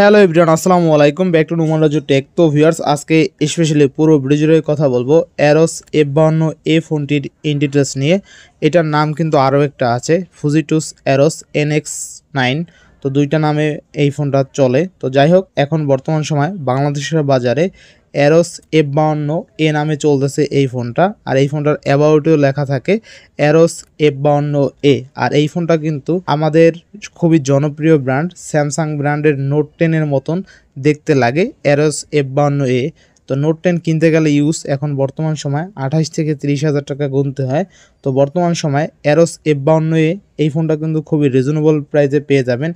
Hello everyone, আসসালামু আলাইকুম, back to Numan Raju tech. তো ভিউয়ার্স, আজকে স্পেশালি পুরো ভিডিও জুড়ে কথা বলবো অ্যারোস F52 ফোনটির ইন ডিটেলস নিয়ে। এটার নাম কিন্তু আরও একটা আছে, ফুজিটুস অ্যারোস NX9। তো দুইটা নামে এই ফোনটা চলে। তো যাই হোক, এখন বর্তমান সময় বাংলাদেশের বাজারে অ্যারোস F52 নামে চলতেছে এই ফোনটা। আর এই ফোনটার অ্যাবাউটেও লেখা থাকে অ্যারোস F52। আর এই ফোনটা কিন্তু আমাদের খুবই জনপ্রিয় ব্র্যান্ড স্যামসাং ব্র্যান্ডের নোট 10-এর মতন দেখতে লাগে অ্যারোস F52। তো নোট 10 কিনতে গেলে এখন বর্তমান সময় 28 থেকে 30,000 টাকা গুনতে হয়। তো বর্তমান সময় অ্যারোস F52 এই ফোনটা কিন্তু খুবই রিজনেবল প্রাইসে পেয়ে যাবেন।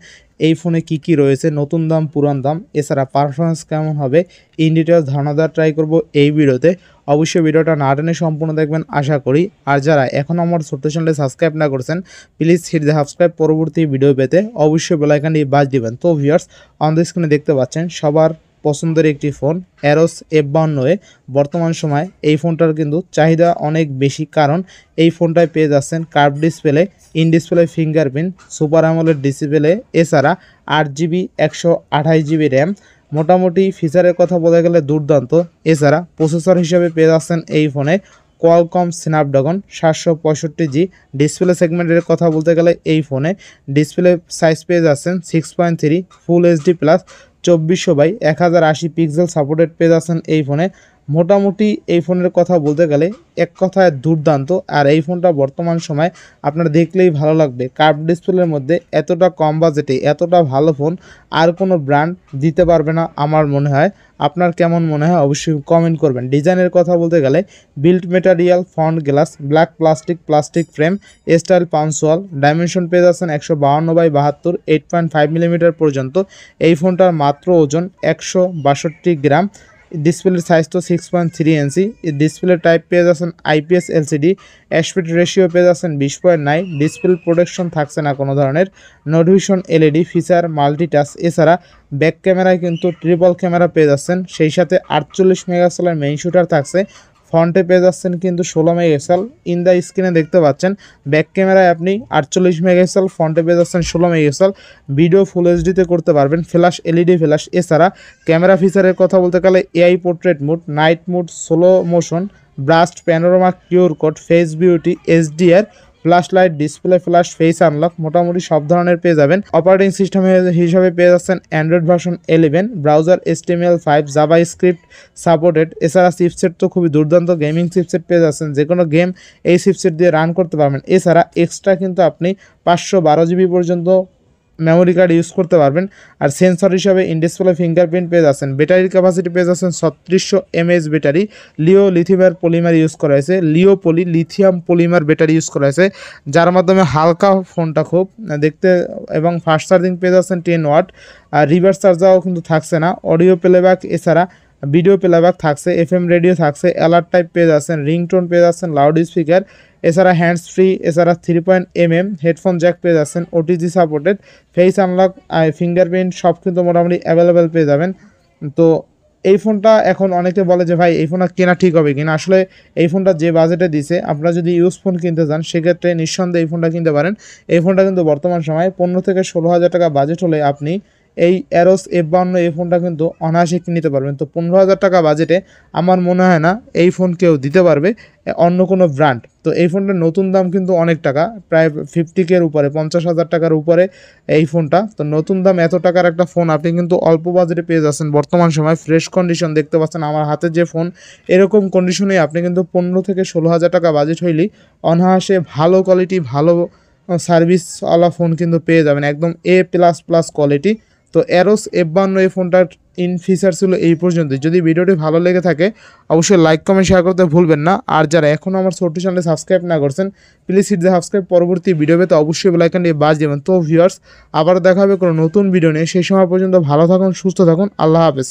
এই ফোনে কি রয়েছে, নতুন দাম, পুরান দাম, এছাড়া পারফরমেন্স কেমন হবে, ইন ডিটেলস ধারণা দেওয়ার ট্রাই করব এই ভিডিওতে। অবশ্যই ভিডিওটা না টেনে সম্পূর্ণ দেখবেন আশা করি। আর যারা এখন আমার ছোট্ট চ্যানেলে সাবস্ক্রাইব না করছেন, প্লিজ হিট দ্য সাবস্ক্রাইব। পরবর্তী ভিডিও পেতে অবশ্যই বেল আইকনটি বাজ দিবেন। তো ভিউয়ার্স, অন দ্য স্ক্রিনে দেখতে পাচ্ছেন সবার পছন্দের একটি ফোন অ্যারোস F52। বর্তমান সময় এই ফোনটার কিন্তু চাহিদা অনেক বেশি, কারণ এই ফোনটায় পেয়ে যাচ্ছেন curve display, in display fingerprint, super AMOLED display, এছাড়া 8GB 128GB র্যাম। মোটামুটি ফিচারের কথা বলে গেলে দুর্দান্ত। এছাড়া প্রসেসর হিসেবে পেয়ে যাচ্ছেন এই ফোনে কোয়ালকম স্ন্যাপড্রাগন 765G। ডিসপ্লে সেগমেন্টের কথা বলতে গেলে এই ফোনে ডিসপ্লে সাইজ পেয়ে যাচ্ছেন 6.3 full HD plus 2400x1080 pixel supported পেয়ে যাচ্ছেন এই ফোনে। মোটামুটি এই ফোনের কথা বলতে গেলে এক কথায় দুর্দান্ত। আর এই ফোনটা বর্তমান সময় আপনারা দেখলেই ভালো লাগবে। কার্ভ ডিসপ্লের মধ্যে এতটা কম বাজেটে এতটা ভালো ফোন আর কোনো ব্র্যান্ড দিতে পারবে না আমার মনে হয়। আপনার কেমন মনে হয় অবশ্যই কমেন্ট করবেন। ডিজাইনের কথা বলতে গেলে build material, front glass, black plastic frame, style punctual, dimension পেয়ে যাচ্ছেন 152x72, 8.5 মিলিমিটার পর্যন্ত। এই ফোনটার মাত্র ওজন 162 গ্রাম। ডিসপ্লের সাইজ তো 6.3 ইঞ্চি। ডিসপ্লে টাইপ পেয়ে যাচ্ছেন IPS LCD। অ্যাসপেক্ট রেশিও পেয়ে যাচ্ছেন 20.9। ডিসপ্লে প্রোটেকশন থাকছে না কোনো ধরনের। Notification LED feature, multi-touch. এছাড়া ব্যাক ক্যামেরায় কিন্তু ট্রিপল ক্যামেরা পেয়ে যাচ্ছেন, সেই সাথে 48 মেগাপিক্সেলের মেইন শুটার থাকছে। ফ্রন্টে পেয়ে যাচ্ছেন কিন্তু 16 মেগাপিক্সেল। ইন দ্য স্ক্রিনে দেখতে পাচ্ছেন ব্যাক ক্যামেরায় আপনি 48 মেগাপিক্সেল, ফ্রন্টে পেয়ে যাচ্ছেন 16 মেগাপিক্সেল। ভিডিও ফুল এইচডিতে করতে পারবেন, ফ্ল্যাশ LED ফ্ল্যাশ। এছাড়া ক্যামেরা ফিচারের কথা বলতে গেলে AI portrait mode, night mode, slow motion, burst, panorama, QR code, face beauty, HDR, flash light, display flash, face unlock, মোটামুটি সব ধরনের পেয়ে যাবেন। অপারেটিং সিস্টেম হিসাবে পেয়ে যাচ্ছেন Android version 11। Browser HTML5 JavaScript supported. এছাড়া চিপসেট তো খুবই দুর্দান্ত, গেমিং চিপসেট পেয়ে যাচ্ছেন, যে কোনো গেম এই চিপসেট দিয়ে রান করতে পারবেন। এছাড়া এক্সট্রা কিন্তু আপনি 512GB পর্যন্ত মেমোরি কার্ড ইউজ করতে পারবেন। আর সেন্সর হিসাবে ইন ডিসপ্লে ফিঙ্গারপ্রিন্ট পেয়ে যাচ্ছেন। ব্যাটারির ক্যাপাসিটি পেয়ে যাচ্ছেন 3600 mAh battery. Lithium polymer use করা হয়েছে, লিথিয়াম পলিমার ব্যাটারি ইউজ করা হয়েছে, যার মাধ্যমে হালকা ফোনটা খুব দেখতে। এবং ফাস্ট চার্জিং পেয়ে যাচ্ছেন 10 ওয়াট। আর রিভার্স চার্জারও কিন্তু থাকছে না। অডিও প্লেব্যাক এছাড়া ভিডিও প্লেব্যাক থাকছে, FM রেডিও থাকছে, অ্যালার্ট টাইপ পেয়ে যাচ্ছেন, রিংটোন পেয়ে যাচ্ছেন, লাউড স্পিকার, এছাড়া হ্যান্ডস ফ্রি, এছাড়া 3.mm হেডফোন জ্যাক পেয়ে যাচ্ছেন, OTG supported, face unlock, fingerprint সব কিন্তু মোটামুটি অ্যাভেলেবেল পেয়ে যাবেন। তো এই ফোনটা এখন অনেকে বলে যে ভাই এই ফোনটা কেনা ঠিক হবে কিনা। আসলে এই ফোনটা যে বাজেটে দিছে, আপনারা যদি ইউজ ফোন কিনতে চান সেক্ষেত্রে নিঃসন্দেহে এই ফোনটা কিনতে পারেন। এই ফোনটা কিন্তু বর্তমান সময়ে 15 থেকে 16,000 টাকা বাজেট হলে আপনি এই অ্যারোস F52 এই ফোনটা কিন্তু অনায়াসে নিতে পারবেন। তো 15,000 টাকা বাজেটে আমার মনে হয় না এই ফোন কেউ দিতে পারবে অন্য কোনো ব্র্যান্ড। তো এই ফোনটার নতুন দাম কিন্তু অনেক টাকা, প্রায় 50K-র উপরে, 50,000 টাকার উপরে এই ফোনটা। তো নতুন দাম এত টাকার একটা ফোন আপনি কিন্তু অল্প বাজেটে পেয়ে যাচ্ছেন। বর্তমান সময় ফ্রেশ কন্ডিশন দেখতে পাচ্ছেন আমার হাতে যে ফোন, এরকম কন্ডিশনে আপনি কিন্তু 15 থেকে 16,000 টাকা বাজেট হইলেই অনায়াসে ভালো কোয়ালিটি, ভালো সার্ভিসওয়ালা ফোন কিন্তু পেয়ে যাবেন, একদম A++ কোয়ালিটি। তো অ্যারোস F52 এই ফোনটার ইন ফিচার ছিল এই পর্যন্তই। যদি ভিডিওটি ভালো লেগে থাকে অবশ্যই লাইক, কমেন্ট, শেয়ার করতে ভুলবেন না। আর যারা এখনও আমার ছোট্ট চ্যানেলে সাবস্ক্রাইব না করছেন, প্লিজ হিট দ্য সাবস্ক্রাইব। পরবর্তী ভিডিও পেতে অবশ্যই বেল আইকনটি বাজ দেবেন। তো ভিউয়ার্স, আবার দেখা হবে কোনো নতুন ভিডিও নিয়ে। সেই সময় পর্যন্ত ভালো থাকুন, সুস্থ থাকুন, আল্লাহ হাফেজ।